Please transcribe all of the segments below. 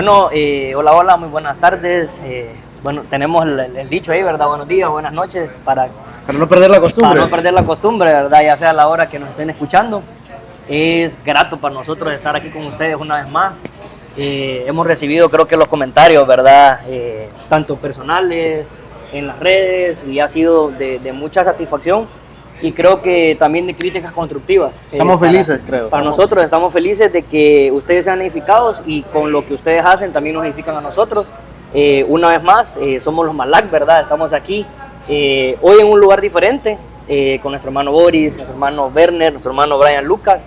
Bueno, hola, hola, muy buenas tardes. Bueno, tenemos el dicho ahí, ¿verdad? Buenos días, buenas noches, para no perder la costumbre. Para no perder la costumbre, ¿verdad? Ya sea a la hora que nos estén escuchando. Es grato para nosotros estar aquí con ustedes una vez más. Hemos recibido, creo que los comentarios, ¿verdad? Tanto personales, en las redes, y ha sido de mucha satisfacción. Y creo que también de críticas constructivas. Estamos felices, creo. Para nosotros estamos felices de que ustedes sean edificados y con lo que ustedes hacen también nos edifican a nosotros. Una vez más, somos los Malac, ¿verdad? Estamos aquí hoy en un lugar diferente con nuestro hermano Boris, nuestro hermano Werner, nuestro hermano Brian Lucas.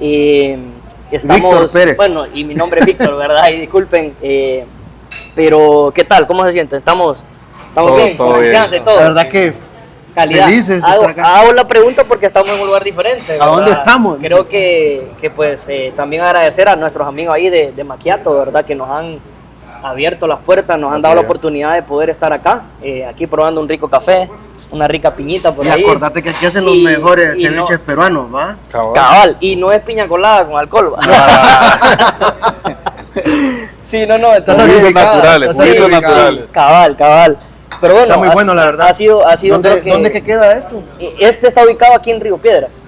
Estamos, Víctor Pérez. bueno, y mi nombre es Víctor, ¿verdad? Y disculpen, pero ¿qué tal? ¿Cómo se sienten? ¿Estamos bien? Todo ¿Con bien. confianza y todo? La verdad que Calidad. felices de estar acá. Hago la pregunta porque estamos en un lugar diferente, ¿verdad? ¿A dónde estamos? Creo que pues también agradecer a nuestros amigos ahí de Macchiato, ¿verdad? Que nos han abierto las puertas, nos han dado la oportunidad de poder estar acá, aquí probando un rico café, una rica piñita por ahí. Y acordate que aquí hacen los mejores ceviches peruanos, ¿va? Cabal, y no es piña colada con alcohol, ¿va? Sí, no, entonces, Juguitos naturales, sí, juguitos naturales. Cabal. Pero bueno, está muy bueno, la verdad. Ha sido ¿Dónde que queda esto? Este está ubicado aquí en Río Piedras,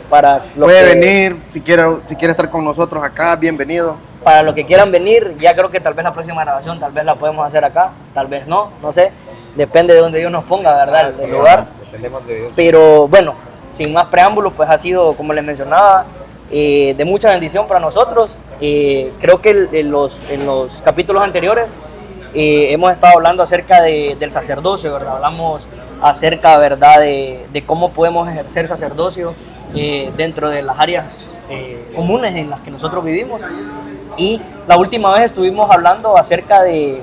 para los Puede que, venir, si quiere estar con nosotros acá, bienvenido. para los que quieran venir. Ya creo que tal vez la próxima grabación, tal vez la podemos hacer acá, tal vez no sé. Depende de donde Dios nos ponga, ¿verdad? El lugar. Dependemos de Dios. Pero bueno, sin más preámbulos, pues ha sido, como les mencionaba, de mucha bendición para nosotros. Creo que en los capítulos anteriores hemos estado hablando acerca del sacerdocio, ¿verdad? Hablamos acerca, ¿verdad?, de cómo podemos ejercer sacerdocio dentro de las áreas comunes en las que nosotros vivimos. Y la última vez estuvimos hablando acerca de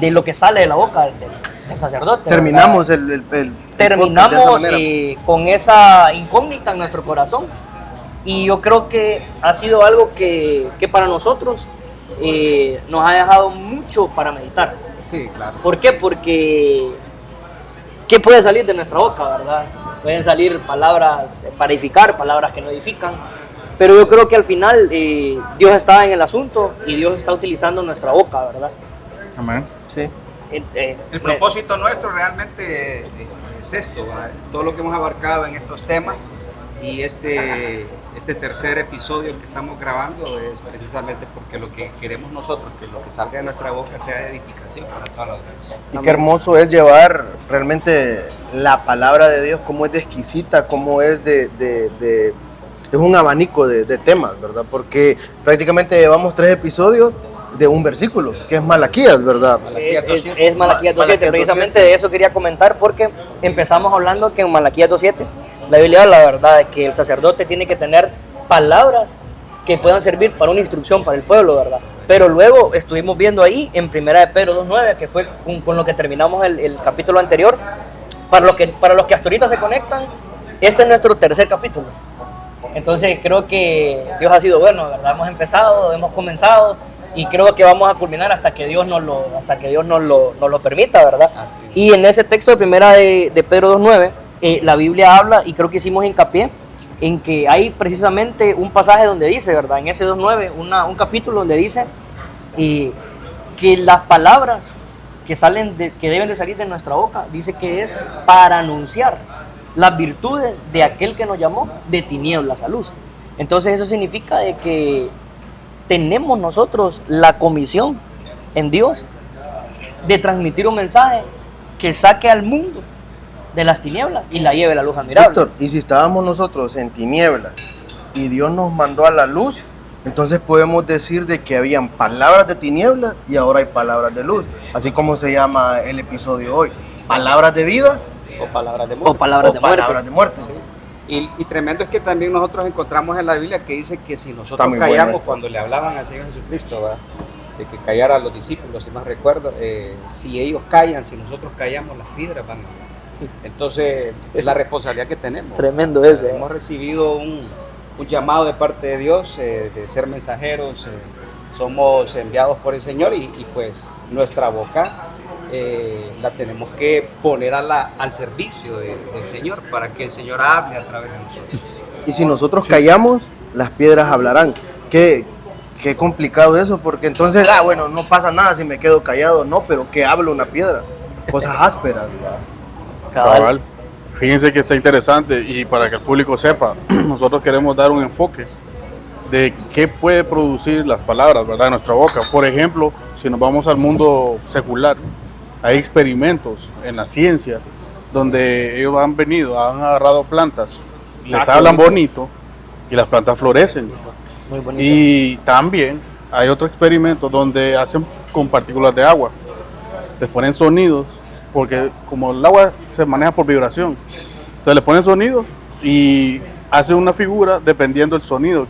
lo que sale de la boca del sacerdote. Terminamos Terminamos con esa incógnita en nuestro corazón. Y yo creo que ha sido algo que para nosotros nos ha dejado mucho para meditar. Sí, claro. ¿Por qué? Porque ¿qué puede salir de nuestra boca, verdad? Pueden salir palabras para edificar, palabras que no edifican. Pero yo creo que al final Dios está en el asunto y Dios está utilizando nuestra boca, ¿verdad? Amén. Sí. El propósito nuestro realmente es esto, ¿verdad? Todo lo que hemos abarcado en estos temas, y este tercer episodio que estamos grabando es precisamente porque lo que queremos nosotros, que lo que salga de nuestra boca sea de edificación para todos los demás. Y qué hermoso es llevar realmente la palabra de Dios, cómo es de exquisita, cómo es es un abanico de temas, ¿verdad? Porque prácticamente llevamos 3 episodios de un versículo, que es Malaquías, ¿verdad? Es Malaquías 2.7, precisamente de eso quería comentar, porque empezamos hablando que en Malaquías 2.7 la Biblia habla, la verdad, de que el sacerdote tiene que tener palabras que puedan servir para una instrucción para el pueblo, ¿verdad? Pero luego estuvimos viendo ahí en 1 de Pedro 2.9, que fue con lo que terminamos el capítulo anterior. Para los que hasta ahorita se conectan, este es nuestro tercer capítulo. Entonces creo que Dios ha sido bueno, ¿verdad? Hemos comenzado y creo que vamos a culminar hasta que Dios nos lo permita, ¿verdad? Y en ese texto de primera de Pedro 2.9, la Biblia habla, y creo que hicimos hincapié en que hay precisamente un pasaje donde dice, ¿verdad? En ese 2.9, un capítulo donde dice que las palabras que deben de salir de nuestra boca, dice que es para anunciar las virtudes de aquel que nos llamó de tinieblas a luz. Entonces eso significa de que tenemos nosotros la comisión en Dios de transmitir un mensaje que saque al mundo de las tinieblas y la lleve a la luz admirable. Víctor, y si estábamos nosotros en tinieblas y Dios nos mandó a la luz, entonces podemos decir de que habían palabras de tinieblas y ahora hay palabras de luz, así como se llama el episodio hoy, palabras de vida O palabras de muerte. O palabras de muerte. Sí. Y tremendo es que también nosotros encontramos en la Biblia que dice que si nosotros Está muy bueno callamos esto. cuando le hablaban al Señor Jesucristo, ¿verdad?, de que callara a los discípulos, si más recuerdo, si ellos callan, si nosotros callamos, las piedras van a... Entonces, es la responsabilidad que tenemos. Tremendo O sea, ese. hemos recibido un llamado de parte de Dios, de ser mensajeros, somos enviados por el Señor y pues nuestra boca la tenemos que poner al servicio del Señor para que el Señor hable a través de nosotros. Y si nosotros callamos, las piedras hablarán. Qué qué complicado eso, porque entonces, bueno, no pasa nada si me quedo callado, no, pero ¿qué habla una piedra? Cosas ásperas, ¿verdad? Cabal. Fíjense que está interesante y para que el público sepa, nosotros queremos dar un enfoque de qué puede producir las palabras, ¿verdad?, en nuestra boca. Por ejemplo, si nos vamos al mundo secular, hay experimentos en la ciencia donde ellos han agarrado plantas, les hablan bonito y las plantas florecen. Muy bonito. Y también hay otro experimento donde hacen con partículas de agua, les ponen sonidos, porque como el agua se maneja por vibración, entonces le ponen sonidos y hacen una figura dependiendo del sonido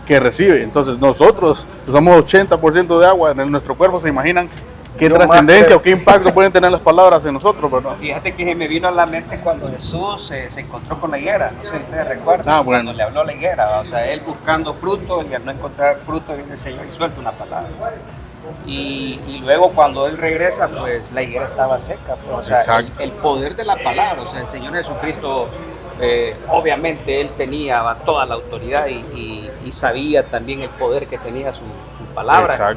que recibe. Entonces nosotros somos 80% de agua en nuestro cuerpo, se imaginan qué trascendencia o qué impacto pueden tener las palabras en nosotros, ¿verdad? Fíjate que se me vino a la mente cuando Jesús se encontró con la higuera, no sé si ustedes recuerdan, Bueno. cuando le habló a la higuera, o sea, él buscando fruto y al no encontrar fruto viene el Señor y suelta una palabra. Y luego cuando él regresa, pues la higuera estaba seca, pues, o sea, el poder de la palabra, o sea, el Señor Jesucristo, obviamente él tenía toda la autoridad y sabía también el poder que tenía su palabra.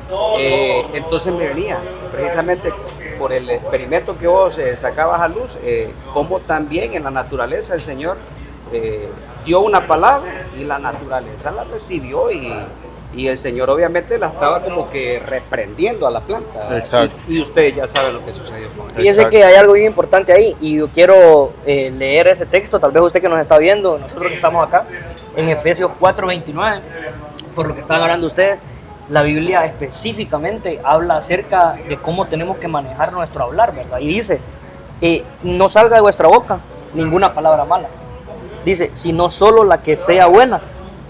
Entonces me venía precisamente por el experimento que vos sacabas a luz, como también en la naturaleza el Señor dio una palabra y la naturaleza la recibió y el Señor obviamente la estaba como que reprendiendo a la planta. Exacto. Y ustedes ya saben lo que sucedió con él. Fíjese que hay algo bien importante ahí y yo quiero leer ese texto, tal vez usted que nos está viendo, nosotros que estamos acá, en Efesios 4:29, por lo que están hablando ustedes, la Biblia específicamente habla acerca de cómo tenemos que manejar nuestro hablar, ¿verdad? Y dice, no salga de vuestra boca ninguna palabra mala. Dice, sino solo la que sea buena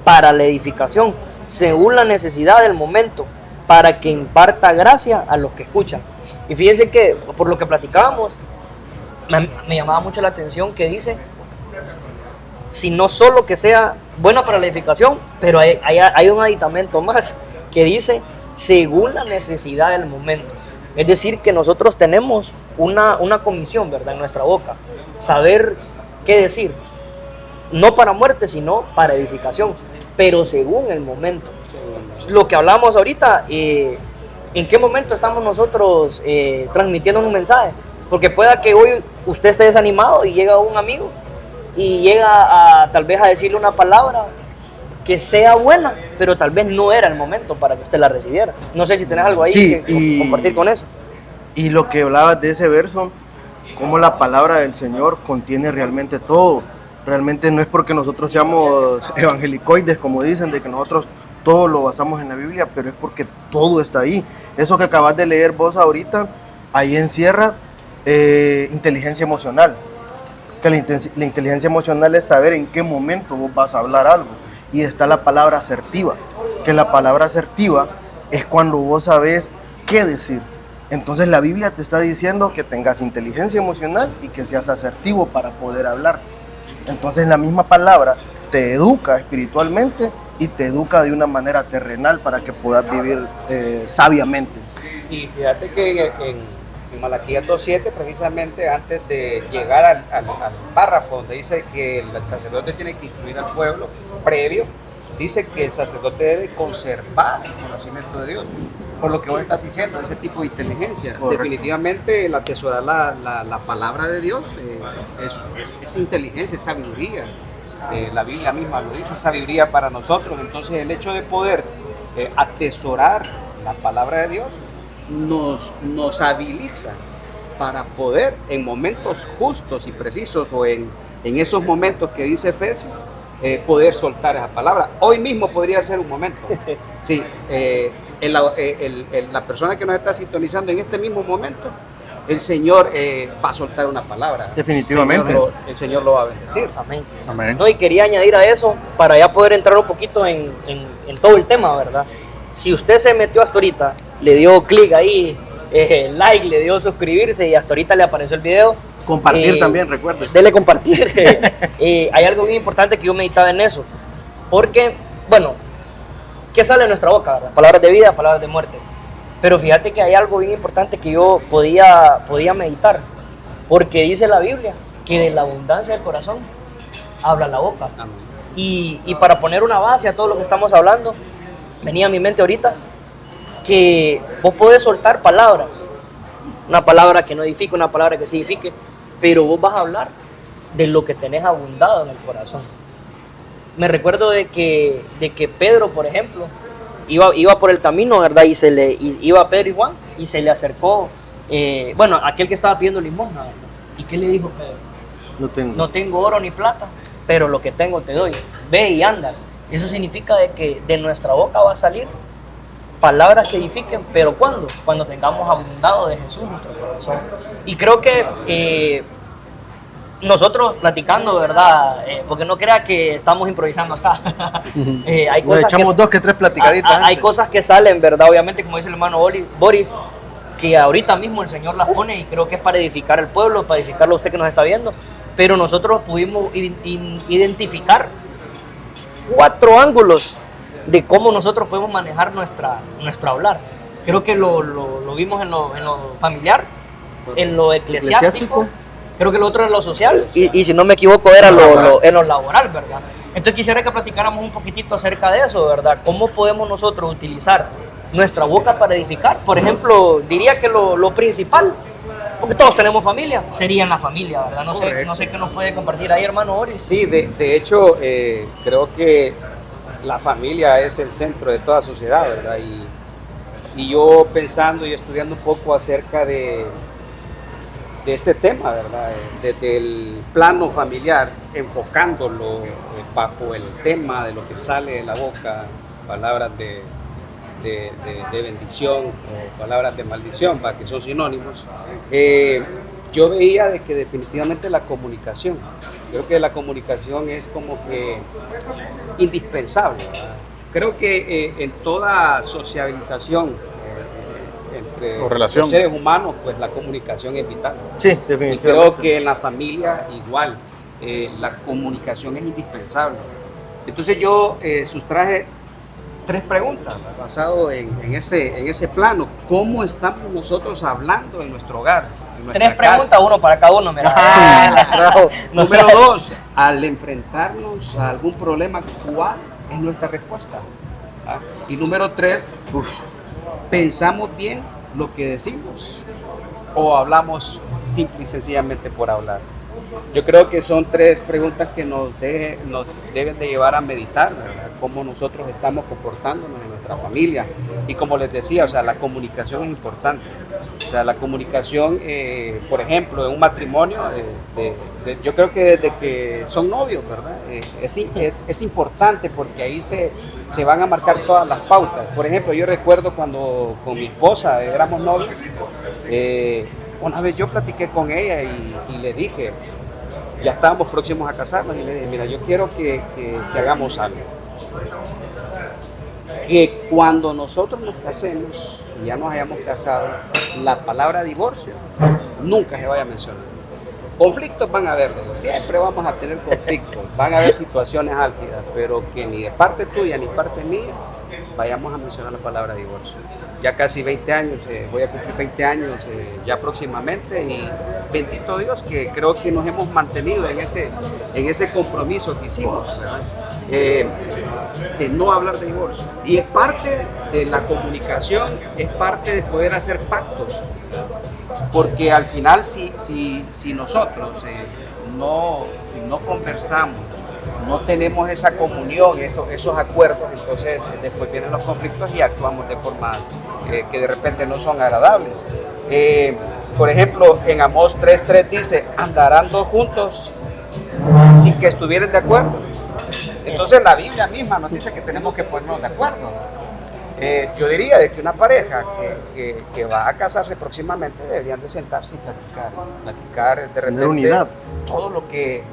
para la edificación, según la necesidad del momento, para que imparta gracia a los que escuchan. Y fíjense que, por lo que platicábamos, me llamaba mucho la atención que dice, si no solo que sea buena para la edificación, pero hay un aditamento más que dice, según la necesidad del momento. Es decir, que nosotros tenemos una comisión, ¿verdad?, en nuestra boca, saber qué decir, no para muerte, sino para edificación, pero según el momento. Lo que hablamos ahorita, ¿en qué momento estamos nosotros transmitiendo un mensaje? Porque pueda que hoy usted esté desanimado y llega un amigo y llega tal vez a decirle una palabra que sea buena, pero tal vez no era el momento para que usted la recibiera. No sé si tenés algo ahí que compartir con eso. Y lo que hablabas de ese verso, cómo la palabra del Señor contiene realmente todo. Realmente no es porque nosotros seamos evangelicoides, como dicen, de que nosotros todo lo basamos en la Biblia, pero es porque todo está ahí. Eso que acabas de leer vos ahorita, ahí encierra inteligencia emocional. Que la inteligencia emocional es saber en qué momento vos vas a hablar algo. Y está la palabra asertiva, que la palabra asertiva es cuando vos sabés qué decir. Entonces la Biblia te está diciendo que tengas inteligencia emocional y que seas asertivo para poder hablar. Entonces la misma palabra te educa espiritualmente y te educa de una manera terrenal para que puedas vivir sabiamente. Y fíjate que en Malaquías 2:7, precisamente antes de llegar al párrafo donde dice que el sacerdote tiene que instruir al pueblo previo, dice que el sacerdote debe conservar el conocimiento de Dios. Por lo que vos estás diciendo, ese tipo de inteligencia. Correcto. Definitivamente el atesorar la palabra de Dios es inteligencia, es sabiduría. La Biblia misma lo dice, sabiduría para nosotros. Entonces el hecho de poder atesorar la palabra de Dios nos habilita para poder en momentos justos y precisos o en esos momentos que dice Efesios, poder soltar esa palabra. Hoy mismo podría ser un momento. Sí, la persona que nos está sintonizando en este mismo momento, el Señor va a soltar una palabra. Definitivamente. El Señor lo va a bendecir. Amén. Amén. No, y quería añadir a eso, para ya poder entrar un poquito en todo el tema, ¿verdad? Si usted se metió hasta ahorita, le dio clic ahí, like, le dio suscribirse y hasta ahorita le apareció el video. Compartir también, recuerde. Dele compartir. Hay algo bien importante que yo meditaba en eso. Porque, bueno, ¿qué sale de nuestra boca, verdad? Palabras de vida, palabras de muerte. Pero fíjate que hay algo bien importante que yo podía meditar. Porque dice la Biblia que de la abundancia del corazón habla la boca. Y para poner una base a todo lo que estamos hablando, venía a mi mente ahorita que vos podés soltar palabras, una palabra que no edifique, una palabra que sí edifique, pero vos vas a hablar de lo que tenés abundado en el corazón. Me recuerdo de que Pedro, por ejemplo, iba por el camino, ¿verdad? Iba Pedro y Juan y se le acercó, aquel que estaba pidiendo limosna, ¿verdad? ¿Y qué le dijo Pedro? No tengo oro ni plata, pero lo que tengo te doy. Ve y anda. Eso significa de que de nuestra boca va a salir palabras que edifiquen, pero ¿cuándo? Cuando tengamos abundado de Jesús en nuestro corazón. Y creo que nosotros platicando, ¿verdad? Porque no crea que estamos improvisando acá. Hay Nos cosas echamos 2 que 3 platicaditas. hay cosas que salen, ¿verdad? Obviamente, como dice el hermano Boris, que ahorita mismo el Señor las pone y creo que es para edificar al pueblo, para edificarlo a usted que nos está viendo. Pero nosotros pudimos identificar 4 ángulos de cómo nosotros podemos manejar nuestro hablar. Creo que lo vimos en lo familiar, en lo eclesiástico. Creo que lo otro es lo social y si no me equivoco era en lo laboral, ¿verdad? Entonces quisiera que platicáramos un poquitito acerca de eso, ¿verdad? ¿Cómo podemos nosotros utilizar nuestra boca para edificar? Por ejemplo, diría que lo principal, porque todos tenemos familia, sería en la familia, ¿verdad? No sé qué nos puede compartir ahí, hermano Boris. Sí, de hecho, creo que la familia es el centro de toda sociedad, ¿verdad? Y yo pensando y estudiando un poco acerca de este tema, ¿verdad? Desde el plano familiar, enfocándolo bajo el tema de lo que sale de la boca, palabras de bendición o palabras de maldición, ¿va? Que son sinónimos. Yo veía de que definitivamente la comunicación, creo que la comunicación es como que indispensable, ¿verdad? Creo que en toda sociabilización entre los seres humanos, pues la comunicación es vital. Sí, definitivamente. Y creo que en la familia igual, la comunicación es indispensable. Entonces yo sustraje 3 preguntas basado en ese plano. ¿Cómo estamos nosotros hablando en nuestro hogar? 3 preguntas, casa? 1 para cada uno, mira. Número 2, al enfrentarnos a algún problema, ¿cuál es nuestra respuesta? ¿Ah? Y número 3, ¿pensamos bien lo que decimos o hablamos simple y sencillamente por hablar? Yo creo que son 3 preguntas que nos deben de llevar a meditar, ¿verdad? Cómo nosotros estamos comportándonos en nuestra familia. Y como les decía, o sea, la comunicación es importante. O sea, la comunicación, por ejemplo, en un matrimonio, yo creo que desde que son novios, ¿verdad? Es importante porque ahí se van a marcar todas las pautas. Por ejemplo, yo recuerdo cuando con mi esposa éramos novios, una vez yo platiqué con ella y le dije, ya estábamos próximos a casarnos, y le dije, mira, yo quiero que hagamos algo. Que cuando nosotros nos casemos y ya nos hayamos casado, la palabra divorcio nunca se vaya a mencionar. Conflictos van a haber, siempre vamos a tener conflictos, van a haber situaciones álgidas, pero que ni de parte tuya ni parte mía vayamos a mencionar la palabra divorcio. Ya casi 20 años, voy a cumplir 20 años ya próximamente, y bendito Dios que creo que nos hemos mantenido en ese compromiso que hicimos, ¿verdad? De no hablar de divorcio. Y es parte de la comunicación, es parte de poder hacer pactos, porque al final si nosotros no conversamos, no tenemos esa comunión, esos acuerdos, entonces después vienen los conflictos y actuamos de forma que de repente no son agradables. Por ejemplo, en Amós 3:3 dice, andarán 2 juntos sin que estuvieran de acuerdo. Entonces la Biblia misma nos dice que tenemos que ponernos de acuerdo. Yo diría de que una pareja que va a casarse próximamente deberían de sentarse y platicar de repente unidad.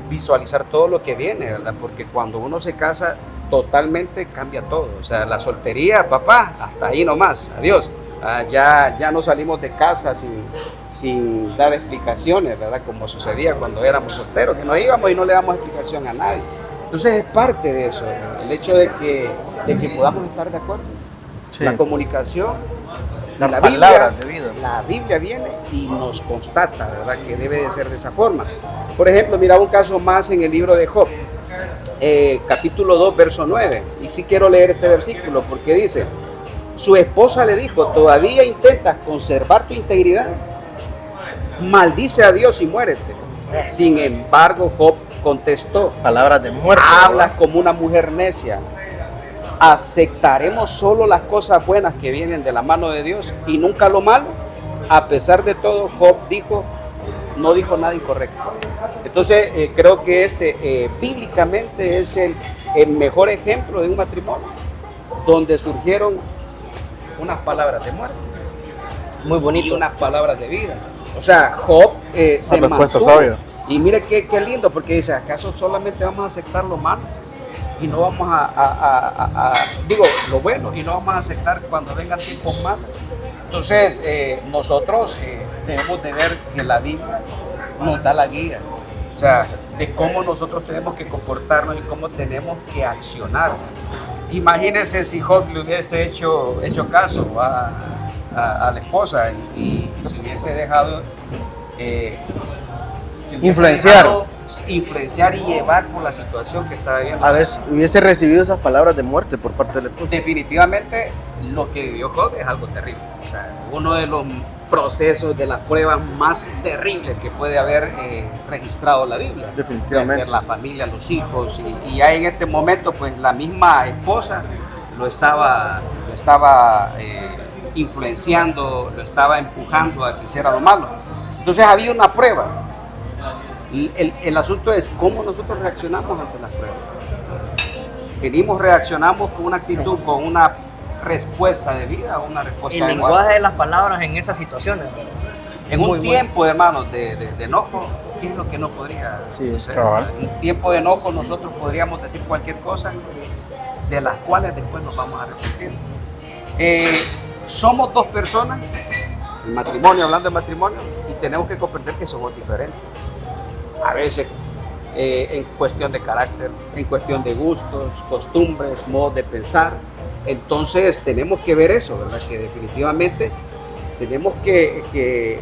Visualizar todo lo que viene, ¿verdad? Porque cuando uno se casa totalmente cambia todo. O sea, la soltería, papá, hasta ahí nomás, adiós. Ya no salimos de casa sin dar explicaciones, ¿verdad? Como sucedía cuando éramos solteros, que nos íbamos y no le damos explicación a nadie. Entonces es parte de eso, el hecho de que podamos estar de acuerdo. Sí. La comunicación, la Biblia viene y nos constata, ¿verdad? Que debe de ser de esa forma. Por ejemplo, mira un caso más en el libro de Job. capítulo 2, verso 9. Y sí quiero leer este versículo porque dice, su esposa le dijo, ¿todavía intentas conservar tu integridad? Maldice a Dios y muérete. Sin embargo, Job contestó, Palabras de muerte. hablas como una mujer necia. ¿Aceptaremos solo las cosas buenas que vienen de la mano de Dios y nunca lo malo? A pesar de todo, Job no dijo nada incorrecto. Entonces, creo que bíblicamente es el mejor ejemplo de un matrimonio donde surgieron unas palabras de muerte Muy y bonito. unas palabras de vida. O sea, Job se Una respuesta mantuvo. sabia. Y mire qué lindo, porque dice, ¿acaso solamente vamos a aceptar lo malo? Y no vamos digo, lo bueno, y no vamos a aceptar cuando vengan tiempos malos. Entonces, nosotros debemos de ver que la Biblia nos da la guía, o sea, de cómo nosotros tenemos que comportarnos y cómo tenemos que accionar. Imagínense si Job le hubiese hecho caso a la esposa y se hubiese dejado influenciar y llevar por la situación que estaba viviendo. A veces hubiese recibido esas palabras de muerte por parte del esposo. Definitivamente lo que vivió Job es algo terrible. O sea, uno de los procesos, de las pruebas más terribles que puede haber registrado la Biblia. Definitivamente. Perder la familia, los hijos, y ya en este momento pues la misma esposa lo estaba influenciando, lo estaba empujando a que hiciera lo malo. Entonces había una prueba. Y el asunto es cómo nosotros reaccionamos ante las pruebas. Reaccionamos con una actitud, con una respuesta de vida o una respuesta El de lenguaje muerte. de las palabras en esas situaciones. En muy un tiempo, hermanos, de enojo, ¿qué es lo que no podría Sí, suceder? cabal. En un tiempo de enojo nosotros podríamos decir cualquier cosa de las cuales después nos vamos a arrepentir. Somos dos personas, en matrimonio, hablando de matrimonio, y tenemos que comprender que somos diferentes. A veces en cuestión de carácter, en cuestión de gustos, costumbres, modos de pensar. Entonces tenemos que ver eso, ¿verdad? Que definitivamente tenemos que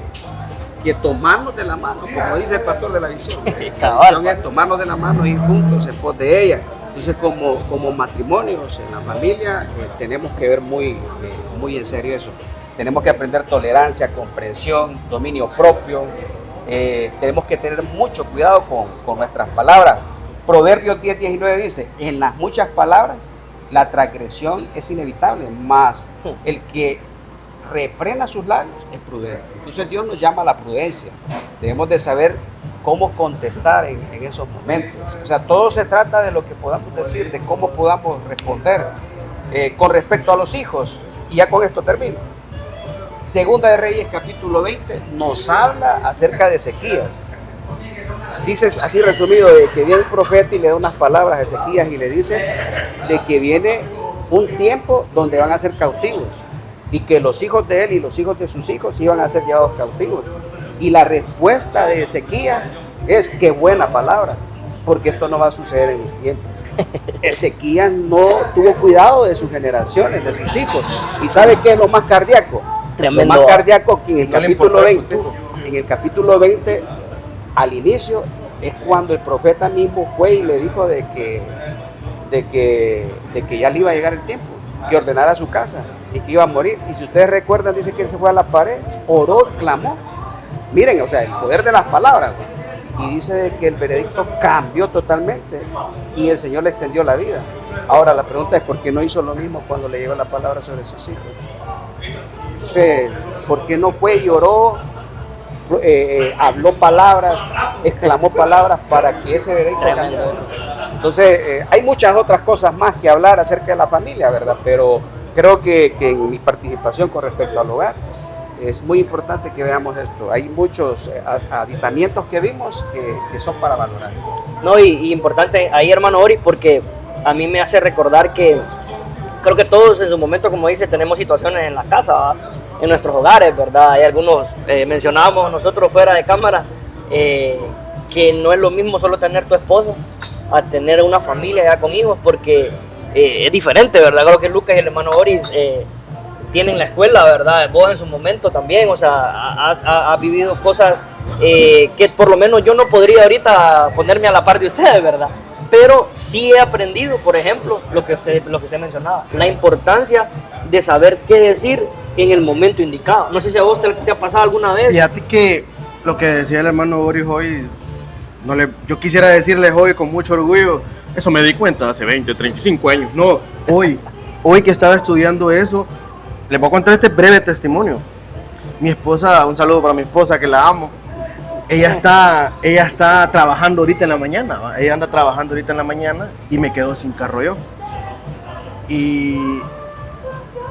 tomarnos de la mano, como dice el pastor de la visión. La visión es tomarnos de la mano y ir juntos en pos de ella. Entonces como matrimonios en la familia tenemos que ver muy en serio eso. Tenemos que aprender tolerancia, comprensión, dominio propio. Tenemos que tener mucho cuidado con nuestras palabras. Proverbios 10:19 dice, en las muchas palabras la transgresión es inevitable, mas el que refrena sus labios es prudente. Entonces Dios nos llama a la prudencia. Debemos de saber cómo contestar en esos momentos. O sea, todo se trata de lo que podamos decir, de cómo podamos responder con respecto a los hijos. Y ya con esto termino. Segunda de Reyes, capítulo 20, nos habla acerca de Ezequías. Dice así resumido, de que viene el profeta y le da unas palabras a Ezequías y le dice de que viene un tiempo donde van a ser cautivos y que los hijos de él y los hijos de sus hijos iban a ser llevados cautivos. Y la respuesta de Ezequías es: qué buena palabra, porque esto no va a suceder en mis tiempos. Ezequías no tuvo cuidado de sus generaciones, de sus hijos. ¿Y sabe qué es lo más cardíaco? Tremendo. Lo más cardíaco que en el No le capítulo importa el 20, futuro. en el capítulo 20, al inicio, es cuando el profeta mismo fue y le dijo de que ya le iba a llegar el tiempo, que ordenara su casa y que iba a morir. Y si ustedes recuerdan, dice que él se fue a la pared, oró, clamó. Miren, o sea, el poder de las palabras. Y dice de que el veredicto cambió totalmente y el Señor le extendió la vida. Ahora la pregunta es: ¿por qué no hizo lo mismo cuando le llegó la palabra sobre sus hijos? Entonces, ¿por qué no fue y oró, habló palabras, exclamó palabras para que ese veredicto cambiara? Entonces, hay muchas otras cosas más que hablar acerca de la familia, ¿verdad? Pero creo que en mi participación con respecto al hogar, es muy importante que veamos esto. Hay muchos aditamientos que vimos que son para valorar. No, y importante ahí, hermano Ori, porque a mí me hace recordar que creo que todos en su momento, como dice, tenemos situaciones en la casa, ¿verdad? En nuestros hogares, ¿verdad? Hay algunos, mencionábamos nosotros fuera de cámara, que no es lo mismo solo tener tu esposa a tener una familia ya con hijos, porque es diferente, ¿verdad? Creo que Lucas y el hermano Oris tienen la escuela, ¿verdad? Vos en su momento también, o sea, has vivido cosas que por lo menos yo no podría ahorita ponerme a la par de ustedes, ¿verdad? pero sí he aprendido, por ejemplo, lo que usted mencionaba, la importancia de saber qué decir en el momento indicado. No sé si a vos te ha pasado alguna vez. Fíjate que lo que decía el hermano Boris hoy, yo quisiera decirles hoy con mucho orgullo, eso me di cuenta hace 20, 35 años. No, hoy que estaba estudiando eso, les voy a contar este breve testimonio. Mi esposa, un saludo para mi esposa que la amo. Ella está trabajando ahorita en la mañana, ¿va? Ella anda trabajando ahorita en la mañana y me quedo sin carro yo. Y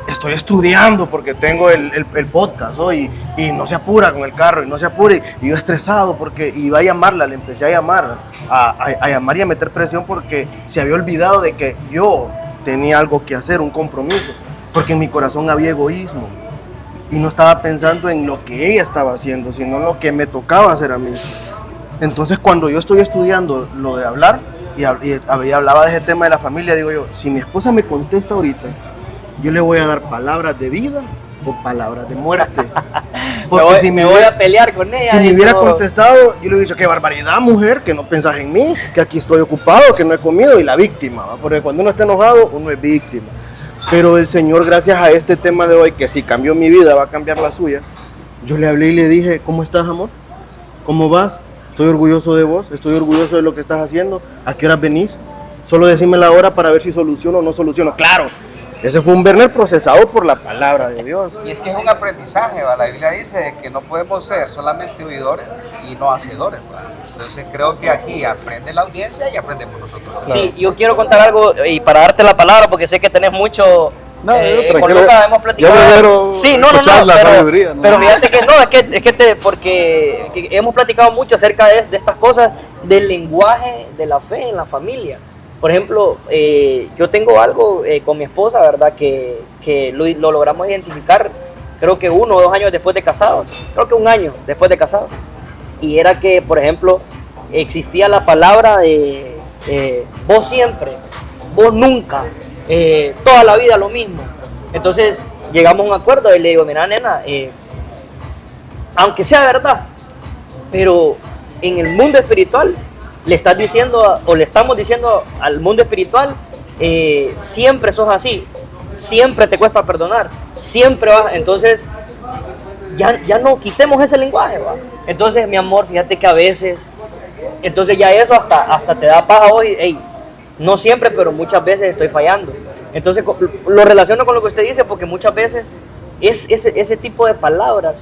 estoy estudiando porque tengo el podcast hoy y no se apura con el carro y no se apure. Y yo estresado porque iba a llamarla, le empecé a llamar, a llamar y a meter presión porque se había olvidado de que yo tenía algo que hacer, un compromiso, porque en mi corazón había egoísmo. Y no estaba pensando en lo que ella estaba haciendo, sino en lo que me tocaba hacer a mí. Entonces, cuando yo estoy estudiando lo de hablar, y hablaba de ese tema de la familia, digo yo, si mi esposa me contesta ahorita, yo le voy a dar palabras de vida o palabras de muerte. Porque me voy a pelear con ella. Si me hubiera contestado, yo le hubiera dicho, qué barbaridad, mujer, que no pensás en mí, que aquí estoy ocupado, que no he comido, y la víctima, ¿va? Porque cuando uno está enojado, uno es víctima. Pero el Señor, gracias a este tema de hoy, que si cambió mi vida, va a cambiar la suya, yo le hablé y le dije, ¿cómo estás, amor? ¿Cómo vas? Estoy orgulloso de vos, estoy orgulloso de lo que estás haciendo. ¿A qué hora venís? Solo decime la hora para ver si soluciono o no soluciono. Claro, ese fue un Werner procesado por la palabra de Dios. Y es que es un aprendizaje, ¿va? La Biblia dice que no podemos ser solamente oidores y no hacedores, ¿va? Entonces creo que aquí aprende la audiencia y aprendemos nosotros. Sí, yo quiero contar algo y para darte la palabra porque sé que tenés mucho... con Lucas hemos platicado. Sí, no, pero fíjate que no, porque hemos platicado mucho acerca de estas cosas, del lenguaje de la fe en la familia. Por ejemplo, yo tengo algo con mi esposa, ¿verdad? Que lo logramos identificar, creo que 1 o 2 años después de casados, creo que 1 año después de casados. Y era que, por ejemplo, existía la palabra de vos siempre, vos nunca, toda la vida lo mismo. Entonces llegamos a un acuerdo y le digo, mira, nena, aunque sea verdad, pero en el mundo espiritual le estás diciendo o le estamos diciendo al mundo espiritual, siempre sos así, siempre te cuesta perdonar, siempre vas. Entonces ya no quitemos ese lenguaje, ¿va? Entonces, mi amor, fíjate que a veces, entonces ya eso hasta te da paz a vos y, hey, no siempre, pero muchas veces estoy fallando. Entonces lo relaciono con lo que usted dice porque muchas veces ese tipo de palabras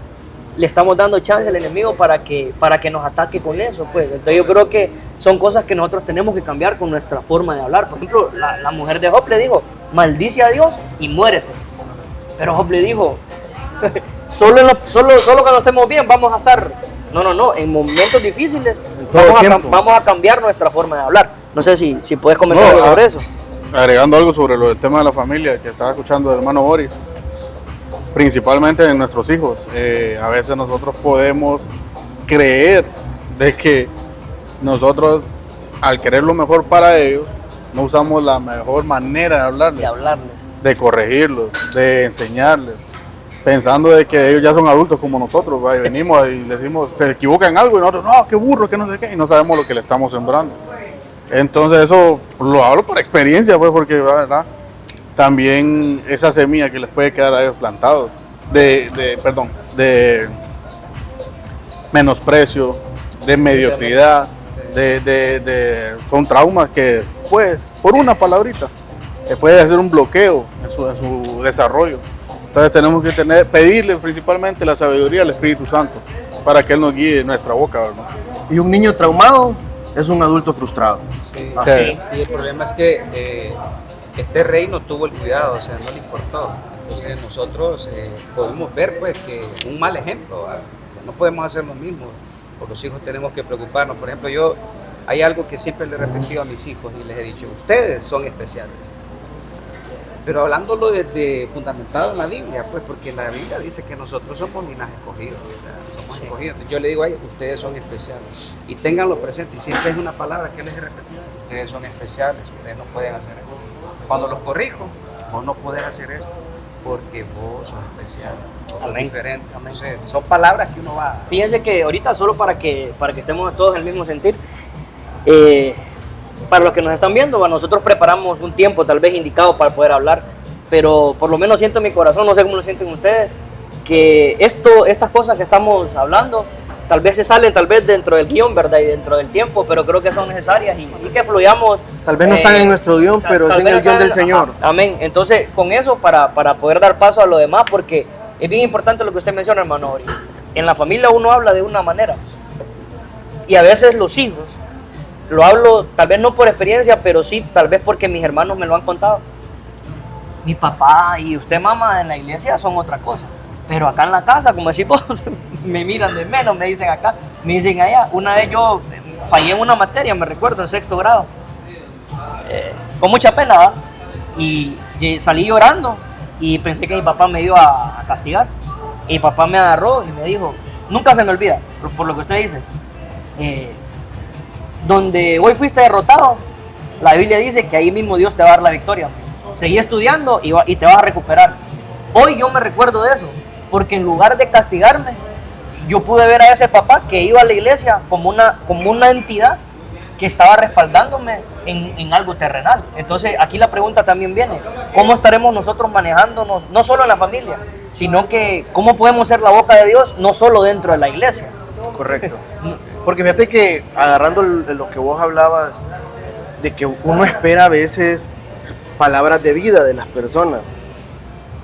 le estamos dando chance al enemigo para que nos ataque con eso, pues. Entonces yo creo que son cosas que nosotros tenemos que cambiar con nuestra forma de hablar. Por ejemplo, la mujer de Job le dijo, maldice a Dios y muérete. Pero Job le dijo, solo cuando estemos bien vamos a estar... No, en momentos difíciles vamos a cambiar nuestra forma de hablar. No sé si puedes comentar algo sobre eso. Agregando algo sobre lo del tema de la familia que estaba escuchando del hermano Boris, principalmente en nuestros hijos. A veces nosotros podemos creer de que nosotros, al querer lo mejor para ellos, no usamos la mejor manera de hablarles, de corregirlos, de enseñarles, pensando de que ellos ya son adultos como nosotros, ¿va? Y venimos y les decimos, se equivocan en algo y nosotros, no, qué burro, que no sé qué, y no sabemos lo que le estamos sembrando. Entonces eso lo hablo por experiencia, pues, porque ¿verdad? También esa semilla que les puede quedar a ellos plantados de menosprecio, de mediocridad, son traumas que pues por una palabrita puede hacer un bloqueo en su desarrollo. Entonces tenemos que pedirle principalmente la sabiduría al Espíritu Santo para que Él nos guíe en nuestra boca, ¿verdad? Y un niño traumado es un adulto frustrado. Sí. Sí. Y el problema es que este rey no tuvo el cuidado, o sea, no le importó. Entonces nosotros podemos ver pues que un mal ejemplo, ¿verdad? No podemos hacer lo mismo. Por los hijos tenemos que preocuparnos. Por ejemplo, hay algo que siempre le he repetido a mis hijos y les he dicho, ustedes son especiales. Pero hablándolo desde fundamentado en la Biblia, pues porque la Biblia dice que nosotros somos linaje escogido, o sea, somos escogidos. Yo le digo a ellos, ustedes son especiales. Y ténganlo presente, y siempre es una palabra que les he repetido, ustedes son especiales, ustedes no pueden hacer esto. Cuando los corrijo, vos no podés hacer esto, porque vos sos especial, vos sos diferente. Entonces, son palabras que uno va... Fíjense que ahorita, solo para que estemos todos en el mismo sentir, para los que nos están viendo, nosotros preparamos un tiempo tal vez indicado para poder hablar, pero por lo menos siento en mi corazón, no sé cómo lo sienten ustedes, que estas cosas que estamos hablando, tal vez se salen tal vez dentro del guión, ¿verdad? Y dentro del tiempo, pero creo que son necesarias y que fluyamos. Tal vez no están en nuestro guión, pero es en el guión del Señor. Amén. Entonces, con eso, para poder dar paso a lo demás, porque es bien importante lo que usted menciona, hermano Ori. En la familia uno habla de una manera y a veces los hijos, lo hablo tal vez no por experiencia, pero sí tal vez porque mis hermanos me lo han contado. Mi papá y usted, mamá, en la iglesia son otra cosa. Pero acá en la casa, como decís vos, me miran de menos, me dicen acá, me dicen allá. Una vez yo fallé en una materia, me recuerdo, en 6º grado. Con mucha pena, ¿va? Y salí llorando y pensé que mi papá me iba a castigar. Y mi papá me agarró y me dijo, nunca se me olvida, por lo que usted dice, donde hoy fuiste derrotado, la Biblia dice que ahí mismo Dios te va a dar la victoria. Seguí estudiando y te vas a recuperar. Hoy yo me recuerdo de eso. Porque en lugar de castigarme, yo pude ver a ese papá que iba a la iglesia como una entidad que estaba respaldándome en algo terrenal. Entonces aquí la pregunta también viene, ¿cómo estaremos nosotros manejándonos, no solo en la familia, sino que cómo podemos ser la boca de Dios, no solo dentro de la iglesia? Correcto. Porque fíjate que agarrando lo que vos hablabas, de que uno espera a veces palabras de vida de las personas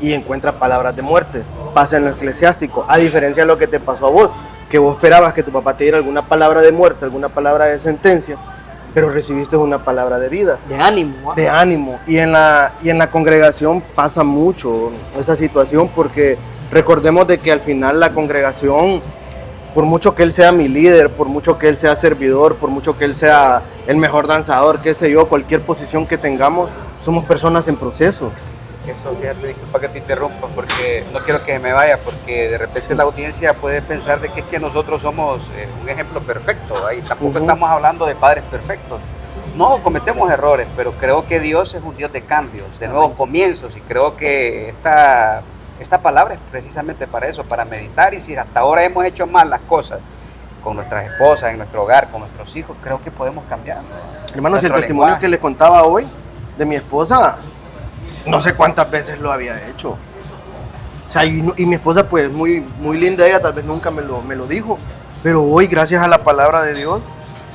y encuentra palabras de muerte. Pasa en lo eclesiástico, a diferencia de lo que te pasó a vos, que vos esperabas que tu papá te diera alguna palabra de muerte, alguna palabra de sentencia, pero recibiste una palabra de vida. De ánimo. ¿Eh? De ánimo. Y en la congregación pasa mucho esa situación, porque recordemos de que al final la congregación, por mucho que él sea mi líder, por mucho que él sea servidor, por mucho que él sea el mejor danzador, qué sé yo, cualquier posición que tengamos, somos personas en proceso. Eso, fíjate, disculpa que te interrumpa, porque no quiero que me vaya, porque de repente la audiencia puede pensar de que es que nosotros somos un ejemplo perfecto, y tampoco estamos hablando de padres perfectos. No, cometemos errores, pero creo que Dios es un Dios de cambios, de nuevos comienzos, y creo que esta palabra es precisamente para eso, para meditar, y si hasta ahora hemos hecho mal las cosas con nuestras esposas, en nuestro hogar, con nuestros hijos, creo que podemos cambiar. Hermanos, el testimonio que les contaba hoy de mi esposa, no sé cuántas veces lo había hecho. O sea, y mi esposa, pues, muy linda ella, tal vez nunca me lo dijo, pero hoy, gracias a la palabra de Dios,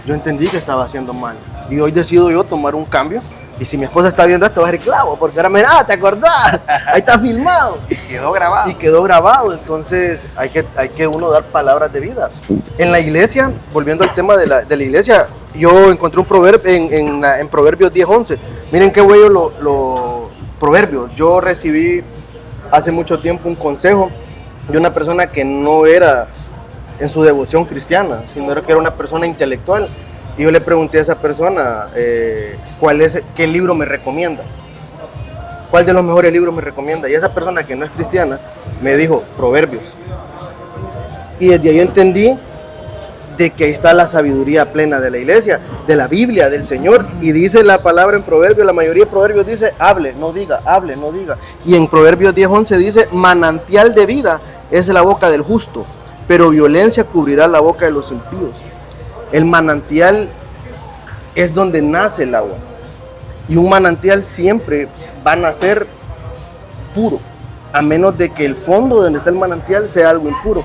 yo entendí que estaba haciendo mal. Y hoy decido yo tomar un cambio. Y si mi esposa está viendo esto, va a decir, clavo, porque ahora mira, ¿te acordás? Ahí está filmado. Y quedó grabado. Y quedó grabado. Entonces, hay que uno dar palabras de vida. En la iglesia, volviendo al tema de la iglesia, yo encontré un proverbio en Proverbios 10:11. Miren qué bello los proverbios. Yo recibí hace mucho tiempo un consejo de una persona que no era en su devoción cristiana, sino que era una persona intelectual. Y yo le pregunté a esa persona qué libro me recomienda, cuál de los mejores libros me recomienda. Y esa persona que no es cristiana me dijo Proverbios. Y desde ahí yo entendí de que ahí está la sabiduría plena de la iglesia, de la Biblia, del Señor. Y dice la palabra en Proverbios, la mayoría de Proverbios dice, hable, no diga, hable, no diga. Y en Proverbios 10:11 dice, manantial de vida es la boca del justo, pero violencia cubrirá la boca de los impíos. El manantial es donde nace el agua. Y un manantial siempre va a nacer puro, a menos de que el fondo donde está el manantial sea algo impuro.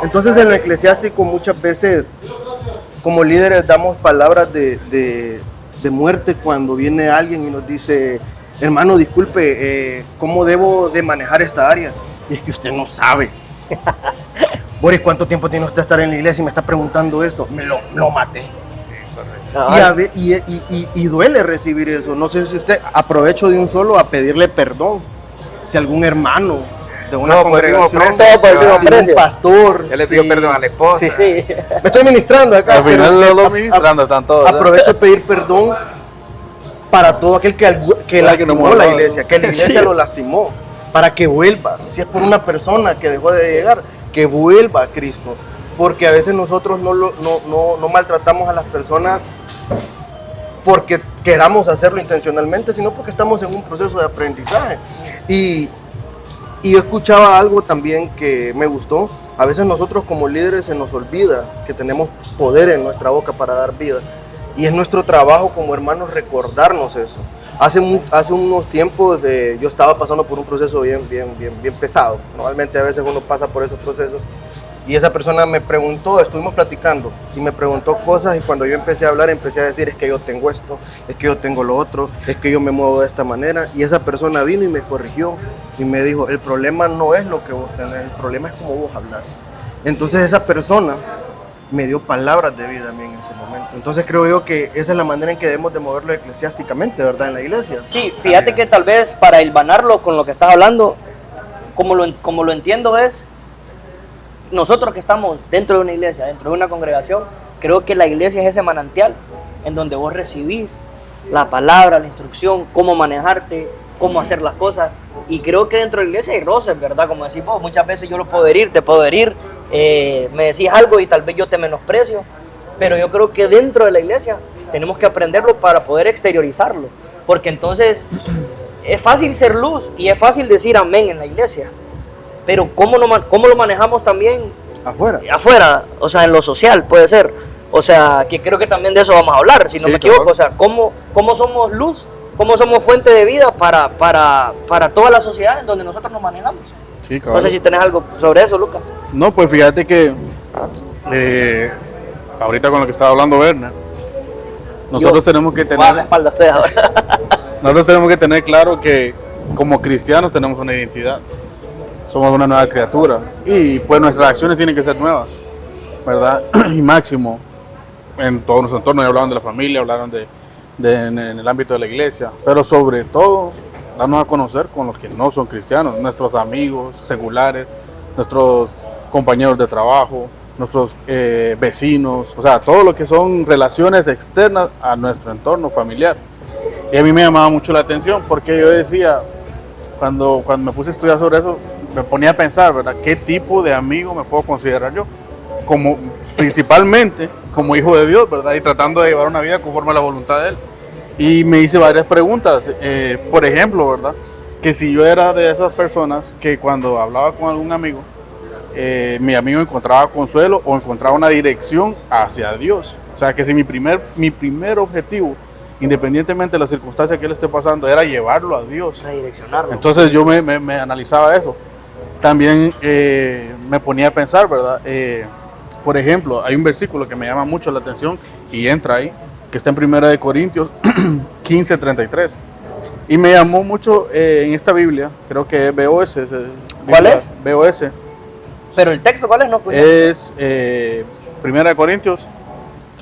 Entonces en lo eclesiástico muchas veces como líderes damos palabras de muerte cuando viene alguien y nos dice, hermano, disculpe, ¿cómo debo de manejar esta área? Y es que usted no sabe. Boris, ¿cuánto tiempo tiene usted estar en la iglesia y me está preguntando esto? Lo maté. Y duele recibir eso. No sé si usted aprovecho de un solo a pedirle perdón. Si algún hermano de una congregación, un pastor. Él le pidió perdón a la esposa. Sí. Me estoy ministrando acá. Al final los ministrando están todos. Aprovecho de pedir perdón para todo aquel que lastimó la iglesia, que la iglesia lo lastimó, para que vuelva. Si es por una persona que dejó de llegar, que vuelva a Cristo. Porque a veces nosotros no maltratamos a las personas porque queramos hacerlo intencionalmente, sino porque estamos en un proceso de aprendizaje. Y yo escuchaba algo también que me gustó. A veces nosotros como líderes se nos olvida que tenemos poder en nuestra boca para dar vida. Y es nuestro trabajo como hermanos recordarnos eso. Hace unos tiempos yo estaba pasando por un proceso bien pesado. Normalmente a veces uno pasa por esos procesos. Y esa persona me preguntó, estuvimos platicando, y me preguntó cosas, y cuando yo empecé a hablar, empecé a decir, es que yo tengo esto, es que yo tengo lo otro, es que yo me muevo de esta manera. Y esa persona vino y me corrigió, y me dijo, el problema no es lo que vos tenés, el problema es cómo vos hablas. Entonces esa persona me dio palabras de vida a mí en ese momento. Entonces creo yo que esa es la manera en que debemos de moverlo eclesiásticamente, ¿verdad? En la iglesia. Sí, fíjate que tal vez para hilvanarlo con lo que estás hablando, como lo entiendo es, nosotros que estamos dentro de una iglesia, dentro de una congregación, creo que la iglesia es ese manantial en donde vos recibís la palabra, la instrucción, cómo manejarte, cómo hacer las cosas. Y creo que dentro de la iglesia hay roces, ¿verdad? Como decís vos, muchas veces yo lo puedo herir, te puedo herir, me decís algo y tal vez yo te menosprecio, pero yo creo que dentro de la iglesia tenemos que aprenderlo para poder exteriorizarlo, porque entonces es fácil ser luz y es fácil decir amén en la iglesia, pero ¿cómo lo manejamos también afuera? O sea, en lo social puede ser, o sea, que creo que también de eso vamos a hablar, si no me equivoco, o sea, ¿cómo somos luz? ¿Cómo somos fuente de vida para toda la sociedad en donde nosotros nos manejamos? Sí, no sé si tenés algo sobre eso, Lucas. No, pues fíjate que ahorita con lo que estaba hablando Werner, nosotros tenemos que tener... la espalda a ustedes ahora. Nosotros tenemos que tener claro que como cristianos tenemos una identidad. Somos una nueva criatura y pues nuestras acciones tienen que ser nuevas, ¿verdad? Y máximo en todo nuestro entorno, ya hablaron de la familia, hablaron en el ámbito de la iglesia, pero sobre todo darnos a conocer con los que no son cristianos, nuestros amigos seculares, nuestros compañeros de trabajo, nuestros vecinos, o sea, todo lo que son relaciones externas a nuestro entorno familiar. Y a mí me llamaba mucho la atención porque yo decía, cuando me puse a estudiar sobre eso, me ponía a pensar, ¿verdad? ¿Qué tipo de amigo me puedo considerar yo? Principalmente como hijo de Dios, ¿verdad? Y tratando de llevar una vida conforme a la voluntad de Él. Y me hice varias preguntas, por ejemplo, ¿verdad? Que si yo era de esas personas que cuando hablaba con algún amigo, mi amigo encontraba consuelo o encontraba una dirección hacia Dios. O sea, que si mi primer objetivo, independientemente de la circunstancia que él esté pasando, era llevarlo a Dios. Redireccionarlo. Entonces yo me analizaba eso. También me ponía a pensar, ¿verdad? Por ejemplo, hay un versículo que me llama mucho la atención y entra ahí, que está en 1 Corintios 15:33. Y me llamó mucho en esta Biblia, creo que es BOS. ¿Cuál es? BOS. Pero el texto, ¿cuál es? No, es 1 Corintios